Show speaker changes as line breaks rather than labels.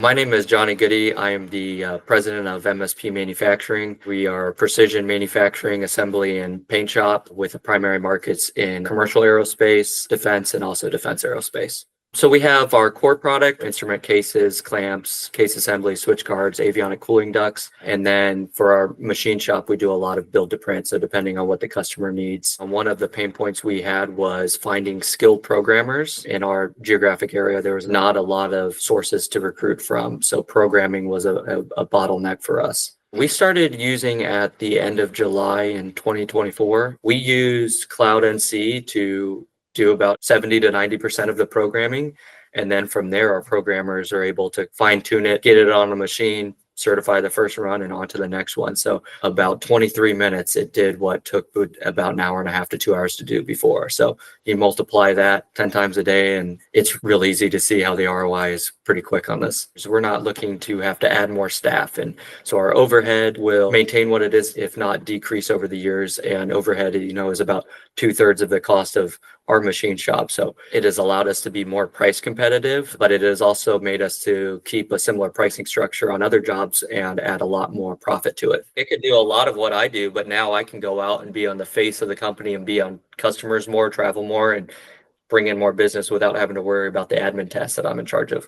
My name is Johnny Goode. I am the president of MSP Manufacturing. We are a precision manufacturing, assembly, and paint shop with primary markets in commercial aerospace, defense, and also defense aerospace. So we have our core product, instrument cases, clamps, case assembly, switch cards, avionic cooling ducts. And then for our machine shop, we do a lot of build to print. So depending on what the customer needs. One of the pain points we had was finding skilled programmers in our geographic area. There was not a lot of sources to recruit from. So programming was a bottleneck for us. We started using at the end of July in 2024. We used Cloud NC to do about 70 to 90% of the programming. And then from there, our programmers are able to fine tune it, get it on a machine, certify the first run and on to the next one. So about 23 minutes, it did what took about an hour and a half to 2 hours to do before. So you multiply that 10 times a day, and it's real easy to see how the ROI is pretty quick on this. So we're not looking to have to add more staff. And so our overhead will maintain what it is, if not decrease over the years. And overhead, is about 2/3 of the cost of our machine shop. So it has allowed us to be more price competitive, but it has also made us to keep a similar pricing structure on other jobs and add a lot more profit to it. It could do a lot of what I do, but now I can go out and be on the face of the company and be on customers more, travel more, and bring in more business without having to worry about the admin tasks that I'm in charge of.